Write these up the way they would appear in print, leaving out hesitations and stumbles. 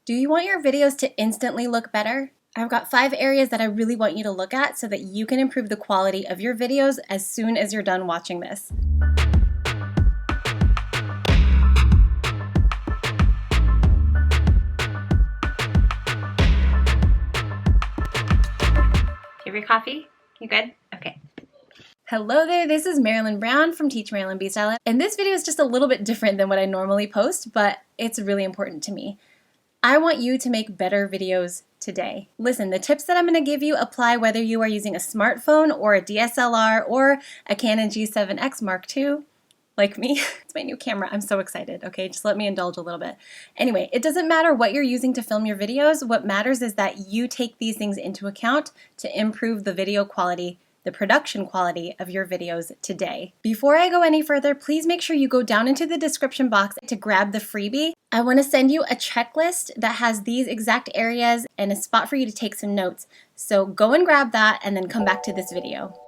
Do you want your videos to instantly look better? I've got 5 areas that I really want you to look at so that you can improve the quality of your videos as soon as you're done watching this. Have your coffee? You good? Okay. Hello there, this is Marilyn Brown from Teach Marilyn Be Style, and this video is just a little bit different than what I normally post, but it's really important to me. I want you to make better videos today. Listen, the tips that I'm going to give you apply whether you are using a smartphone or a DSLR or a Canon G7X Mark II, like me. It's my new camera. I'm so excited. Okay, just let me indulge a little bit. Anyway, it doesn't matter what you're using to film your videos. What matters is that you take these things into account to improve the video quality, the production quality of your videos today. Before I go any further, please make sure you go down into the description box to grab the freebie. I want to send you a checklist that has these exact areas and a spot for you to take some notes. So go and grab that and then come back to this video.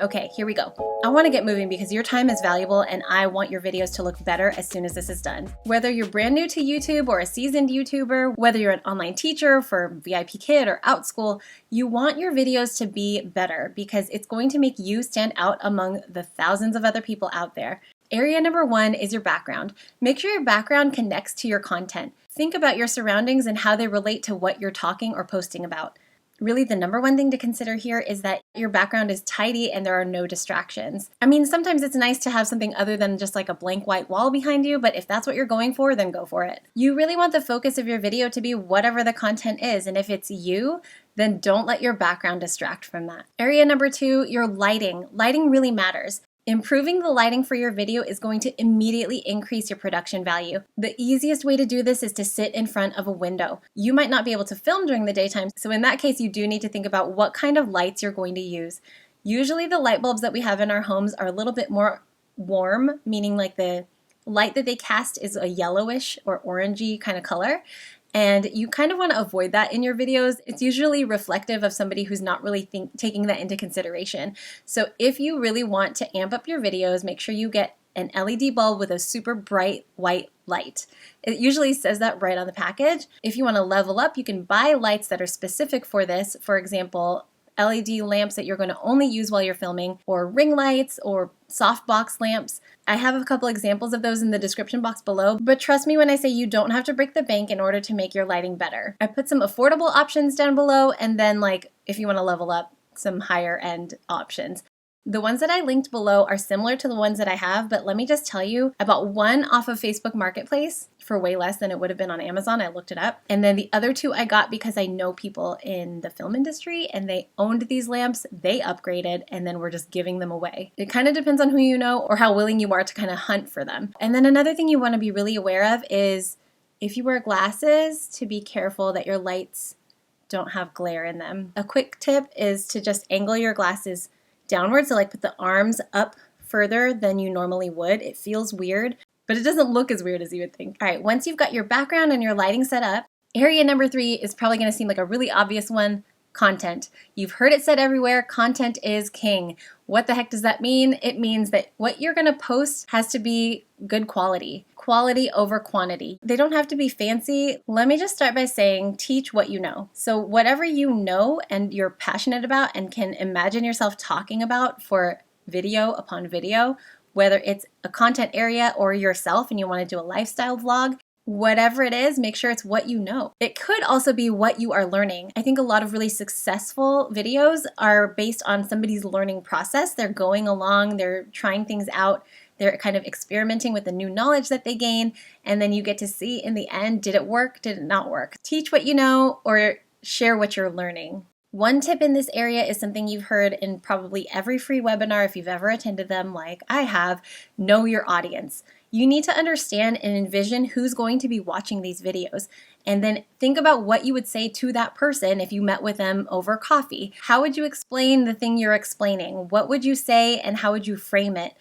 Okay, here we go. I want to get moving because your time is valuable and I want your videos to look better as soon as this is done. Whether you're brand new to YouTube or a seasoned YouTuber, whether you're an online teacher for VIP Kid or Outschool, you want your videos to be better because it's going to make you stand out among the thousands of other people out there. Area number 1 is your background. Make sure your background connects to your content. Think about your surroundings and how they relate to what you're talking or posting about. Really, the number 1 thing to consider here is that your background is tidy and there are no distractions. I mean, sometimes it's nice to have something other than just like a blank white wall behind you, but if that's what you're going for, then go for it. You really want the focus of your video to be whatever the content is, and if it's you, then don't let your background distract from that. Area number 2, your lighting. Lighting really matters. Improving the lighting for your video is going to immediately increase your production value. The easiest way to do this is to sit in front of a window. You might not be able to film during the daytime, so in that case you do need to think about what kind of lights you're going to use. Usually the light bulbs that we have in our homes are a little bit more warm, meaning like the light that they cast is a yellowish or orangey kind of color. And you kind of want to avoid that in your videos. It's usually reflective of somebody who's not really taking that into consideration. So if you really want to amp up your videos, make sure you get an LED bulb with a super bright white light. It usually says that right on the package. If you want to level up, you can buy lights that are specific for this. For example, LED lamps that you're going to only use while you're filming, or ring lights, or softbox lamps. I have a couple examples of those in the description box below, but trust me when I say you don't have to break the bank in order to make your lighting better. I put some affordable options down below, and then like if you want to level up, some higher end options. The ones that I linked below are similar to the ones that I have, but let me just tell you, I bought one off of Facebook Marketplace for way less than it would have been on Amazon. I looked it up. And then the other 2 I got because I know people in the film industry and they owned these lamps, they upgraded, and then we're just giving them away. It kind of depends on who you know or how willing you are to kind of hunt for them. And then another thing you want to be really aware of is if you wear glasses, to be careful that your lights don't have glare in them. A quick tip is to just angle your glasses downward, so like put the arms up further than you normally would. It feels weird, but it doesn't look as weird as you would think. All right, once you've got your background and your lighting set up, area number 3 is probably going to seem like a really obvious one: content. You've heard it said everywhere, content is king. What the heck does that mean? It means that what you're going to post has to be good quality. Quality over quantity. They don't have to be fancy. Let me just start by saying teach what you know. So whatever you know and you're passionate about and can imagine yourself talking about for video upon video, whether it's a content area or yourself and you want to do a lifestyle vlog, whatever it is, make sure it's what you know. It could also be what you are learning. I think a lot of really successful videos are based on somebody's learning process. They're going along, they're trying things out, they're kind of experimenting with the new knowledge that they gain, and then you get to see in the end, did it work, did it not work? Teach what you know or share what you're learning. One tip in this area is something you've heard in probably every free webinar if you've ever attended them like I have: know your audience. You need to understand and envision who's going to be watching these videos, and then think about what you would say to that person if you met with them over coffee. How would you explain the thing you're explaining? What would you say and how would you frame it?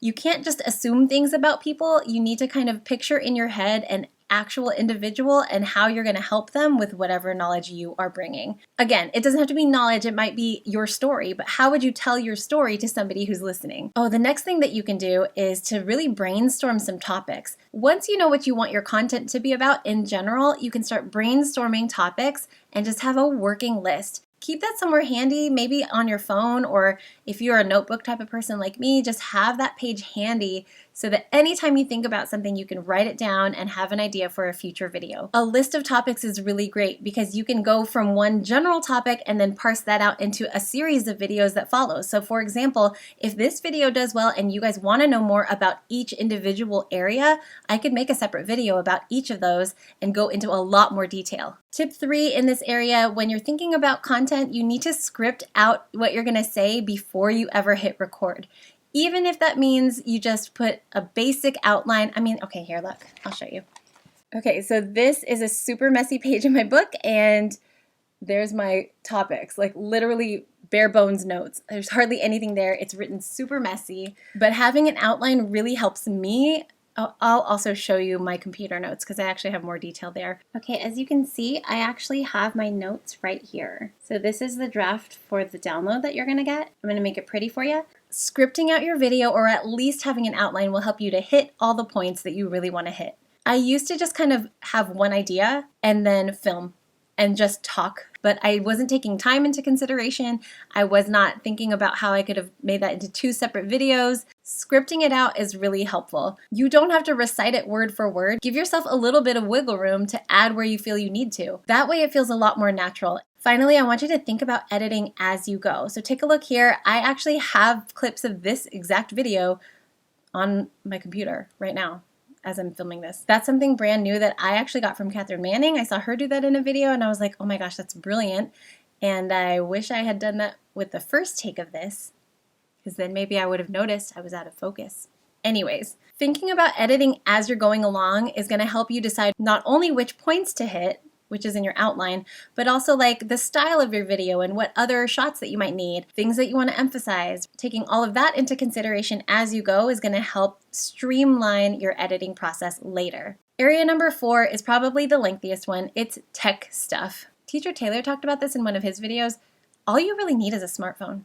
You can't just assume things about people. You need to kind of picture in your head and actual individual and how you're going to help them with whatever knowledge you are bringing. Again, it doesn't have to be knowledge, it might be your story, but how would you tell your story to somebody who's listening? Oh, the next thing that you can do is to really brainstorm some topics. Once you know what you want your content to be about in general, you can start brainstorming topics and just have a working list. Keep that somewhere handy, maybe on your phone, or if you're a notebook type of person like me, just have that page handy so that anytime you think about something, you can write it down and have an idea for a future video. A list of topics is really great because you can go from one general topic and then parse that out into a series of videos that follow. So for example, if this video does well and you guys want to know more about each individual area, I could make a separate video about each of those and go into a lot more detail. Tip 3 in this area, when you're thinking about content, you need to script out what you're going to say before you ever hit record. Even if that means you just put a basic outline. Okay, here, look, I'll show you. Okay, so this is a super messy page in my book, and there's my topics, like literally bare bones notes. There's hardly anything there. It's written super messy, but having an outline really helps me. I'll also show you my computer notes because I actually have more detail there. Okay, as you can see, I actually have my notes right here. So this is the draft for the download that you're gonna get. I'm gonna make it pretty for you. Scripting out your video, or at least having an outline, will help you to hit all the points that you really want to hit. I used to just kind of have one idea and then film and just talk, but I wasn't taking time into consideration. I was not thinking about how I could have made that into 2 separate videos. Scripting it out is really helpful. You don't have to recite it word for word. Give yourself a little bit of wiggle room to add where you feel you need to. That way it feels a lot more natural. Finally, I want you to think about editing as you go. So take a look here. I actually have clips of this exact video on my computer right now as I'm filming this. That's something brand new that I actually got from Catherine Manning. I saw her do that in a video and I was like, oh my gosh, that's brilliant. And I wish I had done that with the first take of this, because then maybe I would have noticed I was out of focus. Anyways, thinking about editing as you're going along is going to help you decide not only which points to hit, which is in your outline, but also like the style of your video and what other shots that you might need, things that you want to emphasize. Taking all of that into consideration as you go is going to help streamline your editing process later. Area number 4 is probably the lengthiest one. It's tech stuff. Teacher Taylor talked about this in one of his videos. All you really need is a smartphone.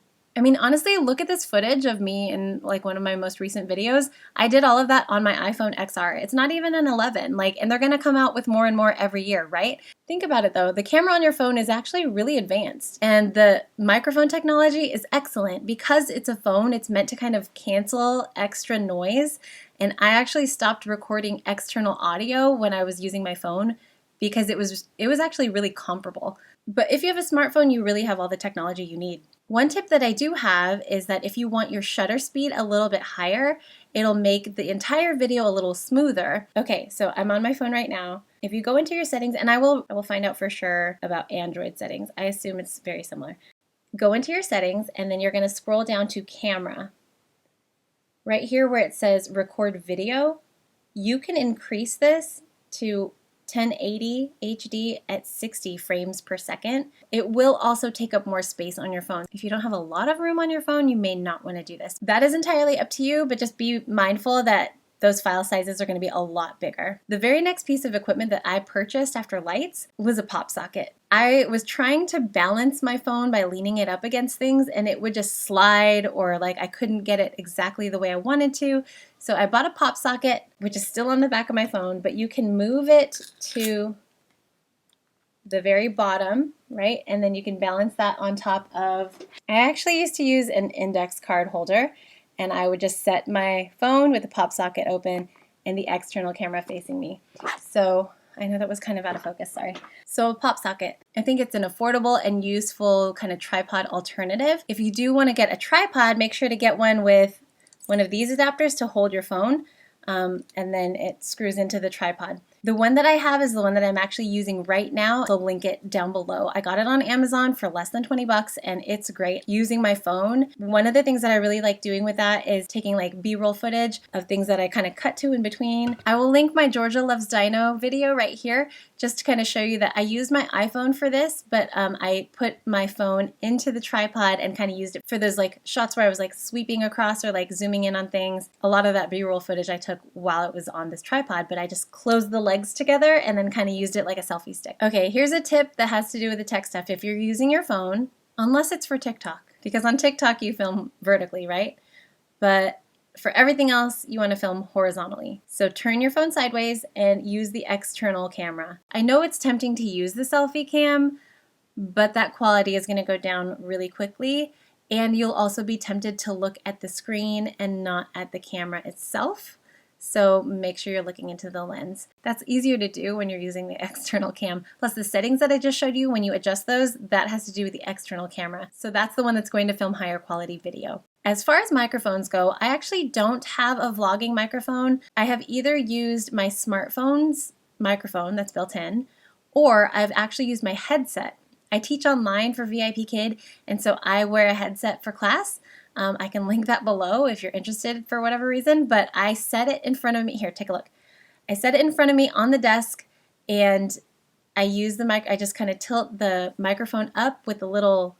Honestly, look at this footage of me in like one of my most recent videos. I did all of that on my iPhone XR. It's not even an 11, and they're gonna come out with more and more every year, right? Think about it though, the camera on your phone is actually really advanced, and the microphone technology is excellent. Because it's a phone, it's meant to kind of cancel extra noise, and I actually stopped recording external audio when I was using my phone because it was actually really comparable. But if you have a smartphone, you really have all the technology you need. One tip that I do have is that if you want your shutter speed a little bit higher, it'll make the entire video a little smoother. Okay, so I'm on my phone right now. If you go into your settings, and I will find out for sure about Android settings. I assume it's very similar. Go into your settings, and then you're going to scroll down to camera. Right here where it says record video, you can increase this to 1080 HD at 60 frames per second. It will also take up more space on your phone. If you don't have a lot of room on your phone, you may not want to do this. That is entirely up to you, but just be mindful that those file sizes are going to be a lot bigger. The very next piece of equipment that I purchased after lights was a pop socket. I was trying to balance my phone by leaning it up against things, and it would just slide, or I couldn't get it exactly the way I wanted to. So I bought a pop socket, which is still on the back of my phone, but you can move it to the very bottom, right? And then you can balance that on top of, I actually used to use an index card holder, and I would just set my phone with the pop socket open and the external camera facing me. So I know that was kind of out of focus, sorry. So a pop socket, I think it's an affordable and useful kind of tripod alternative. If you do want to get a tripod, make sure to get one with one of these adapters to hold your phone, and then it screws into the tripod. The one that I have is the one that I'm actually using right now. I'll link it down below. I got it on Amazon for less than 20 bucks, and it's great. Using my phone, one of the things that I really like doing with that is taking B-roll footage of things that I kind of cut to in between. I will link my Georgia Loves Dino video right here just to kind of show you that I used my iPhone for this, but I put my phone into the tripod and kind of used it for those shots where I was sweeping across or zooming in on things. A lot of that B-roll footage I took while it was on this tripod, but I just closed the legs together and then kind of used it like a selfie stick. Okay, here's a tip that has to do with the tech stuff. If you're using your phone, unless it's for TikTok, because on TikTok you film vertically, right? But for everything else, you want to film horizontally. So turn your phone sideways and use the external camera. I know it's tempting to use the selfie cam, but that quality is going to go down really quickly, and you'll also be tempted to look at the screen and not at the camera itself. So make sure you're looking into the lens. That's easier to do when you're using the external cam. Plus the settings that I just showed you, when you adjust those, that has to do with the external camera. So that's the one that's going to film higher quality video. As far as microphones go, I actually don't have a vlogging microphone. I have either used my smartphone's microphone that's built in, or I've actually used my headset. I teach online for VIP Kid, and so I wear a headset for class. I can link that below if you're interested for whatever reason, but I set it in front of me. Here, take a look. I set it in front of me on the desk, and I use the mic. I just kind of tilt the microphone up with the little,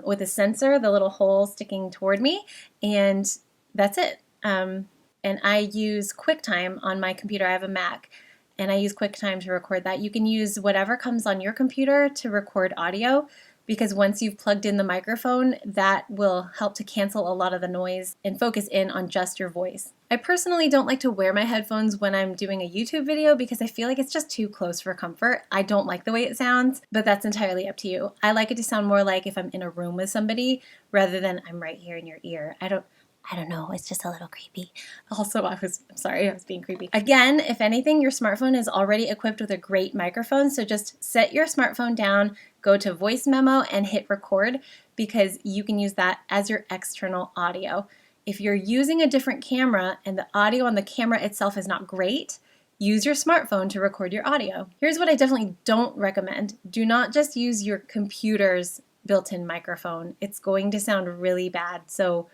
with a sensor, the little hole sticking toward me, and that's it. And I use QuickTime on my computer. I have a Mac, and I use QuickTime to record that. You can use whatever comes on your computer to record audio, because once you've plugged in the microphone, that will help to cancel a lot of the noise and focus in on just your voice. I personally don't like to wear my headphones when I'm doing a YouTube video because I feel like it's just too close for comfort. I don't like the way it sounds, but that's entirely up to you. I like it to sound more like if I'm in a room with somebody rather than I'm right here in your ear. I don't know, it's just a little creepy. Also, I'm sorry, I was being creepy. Again, if anything, your smartphone is already equipped with a great microphone, so just set your smartphone down, go to voice memo and hit record, because you can use that as your external audio. If you're using a different camera and the audio on the camera itself is not great, use your smartphone to record your audio. Here's what I definitely don't recommend. Do not just use your computer's built-in microphone. It's going to sound really bad, so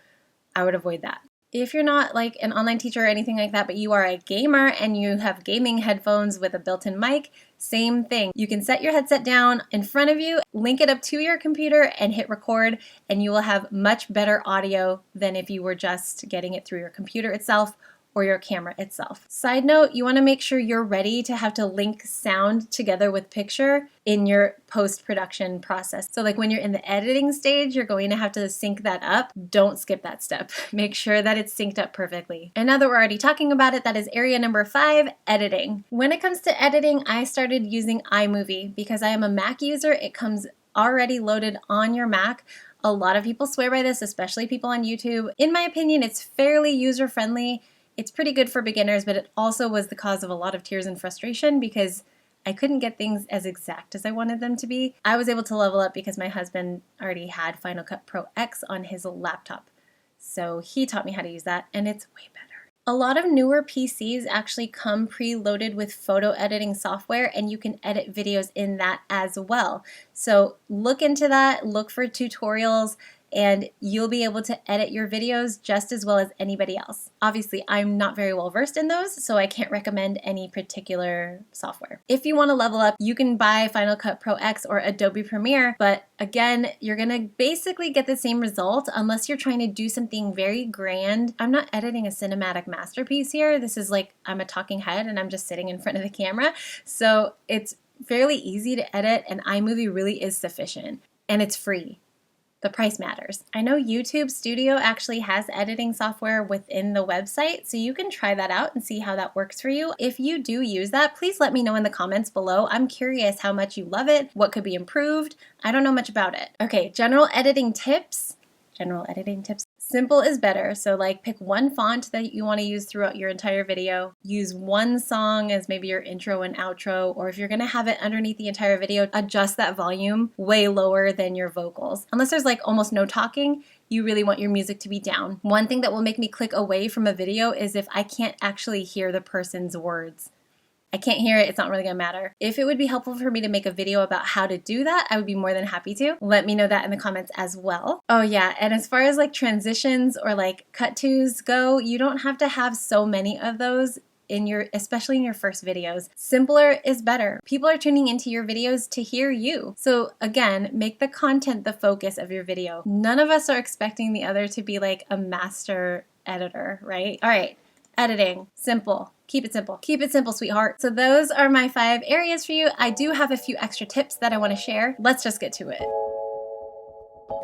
I would avoid that. If you're not like an online teacher or anything like that, but you are a gamer and you have gaming headphones with a built-in mic, same thing. You can set your headset down in front of you, link it up to your computer and hit record, and you will have much better audio than if you were just getting it through your computer itself or your camera itself. Side note, you want to make sure you're ready to have to link sound together with picture in your post-production process. So like when you're in the editing stage, you're going to have to sync that up. Don't skip that step. Make sure that it's synced up perfectly. And now that we're already talking about it, that is area number 5, editing. When it comes to editing, I started using iMovie because I am a Mac user. It comes already loaded on your Mac. A lot of people swear by this, especially people on YouTube. In my opinion, it's fairly user-friendly. It's pretty good for beginners, but it also was the cause of a lot of tears and frustration because I couldn't get things as exact as I wanted them to be. I was able to level up because my husband already had Final Cut Pro X on his laptop. So he taught me how to use that, and it's way better. A lot of newer PCs actually come preloaded with photo editing software, and you can edit videos in that as well. So look into that, look for tutorials, and you'll be able to edit your videos just as well as anybody else. Obviously, I'm not very well versed in those, so I can't recommend any particular software. If you want to level up, you can buy Final Cut Pro X or Adobe Premiere, but again, you're gonna basically get the same result unless you're trying to do something very grand. I'm not editing a cinematic masterpiece here. This is like I'm a talking head and I'm just sitting in front of the camera. So it's fairly easy to edit, and iMovie really is sufficient, and it's free. The price matters. I know YouTube Studio actually has editing software within the website, so you can try that out and see how that works for you. If you do use that, please let me know in the comments below. I'm curious how much you love it, what could be improved. I don't know much about it. Okay, general editing tips. Simple is better. So like pick one font that you want to use throughout your entire video. Use one song as maybe your intro and outro, or if you're going to have it underneath the entire video, adjust that volume way lower than your vocals. Unless there's like almost no talking, you really want your music to be down. One thing that will make me click away from a video is if I can't actually hear the person's words. I can't hear it, it's not really gonna matter. If it would be helpful for me to make a video about how to do that, I would be more than happy to. Let me know that in the comments as well. Oh yeah, and as far as like transitions or like cut tos go, you don't have to have so many of those especially in your first videos. Simpler is better. People are tuning into your videos to hear you. So again, make the content the focus of your video. None of us are expecting the other to be like a master editor, right? All right. editing, simple. Keep it simple. Keep it simple, sweetheart. So those are my 5 areas for you. I do have a few extra tips that I want to share. Let's just get to it.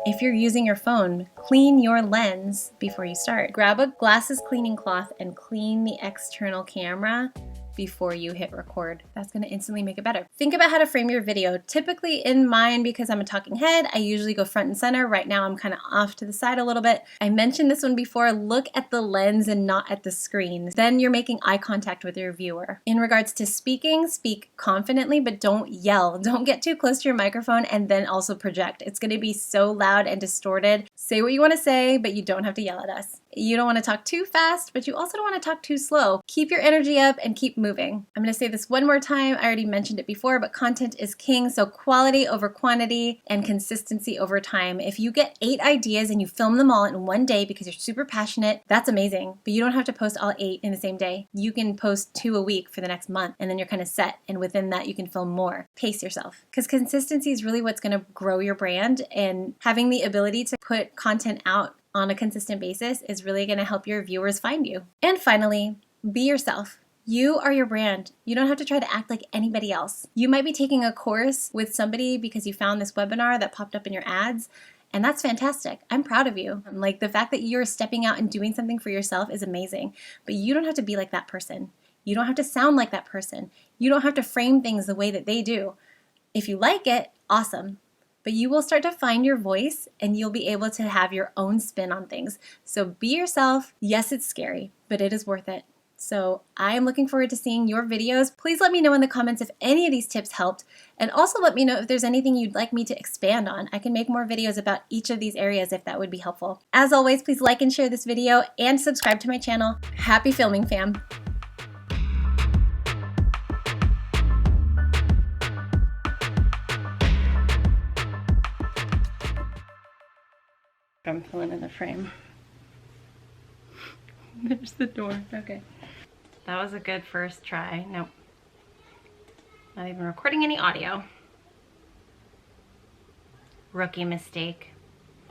If you're using your phone, clean your lens before you start. Grab a glasses cleaning cloth and clean the external camera before you hit record. That's going to instantly make it better. Think about how to frame your video. Typically in mine, because I'm a talking head, I usually go front and center. Right now I'm kind of off to the side a little bit. I mentioned this one before, look at the lens and not at the screen. Then you're making eye contact with your viewer. In regards to speaking, speak confidently, but don't yell. Don't get too close to your microphone and then also project. It's going to be so loud and distorted. Say what you want to say, but you don't have to yell at us. You don't want to talk too fast, but you also don't want to talk too slow. Keep your energy up and keep moving. I'm going to say this one more time. I already mentioned it before, but content is king. So quality over quantity and consistency over time. If you get 8 ideas and you film them all in one day because you're super passionate, that's amazing. But you don't have to post all 8 in the same day. You can post 2 a week for the next month, and then you're kind of set. And within that, you can film more. Pace yourself, because consistency is really what's going to grow your brand, and having the ability to put content out on a consistent basis is really going to help your viewers find you. And finally, be yourself. You are your brand. You don't have to try to act like anybody else. You might be taking a course with somebody because you found this webinar that popped up in your ads, and that's fantastic. I'm proud of you. Like, the fact that you're stepping out and doing something for yourself is amazing, but you don't have to be like that person. You don't have to sound like that person. You don't have to frame things the way that they do. If you like it, awesome. But you will start to find your voice and you'll be able to have your own spin on things. So be yourself. Yes, it's scary, but it is worth it. So I am looking forward to seeing your videos. Please let me know in the comments if any of these tips helped, and also let me know if there's anything you'd like me to expand on. I can make more videos about each of these areas if that would be helpful. As always, please like and share this video and subscribe to my channel. Happy filming, fam. I'm filling in the frame. There's the door. Okay. That was a good first try. Nope. Not even recording any audio. Rookie mistake.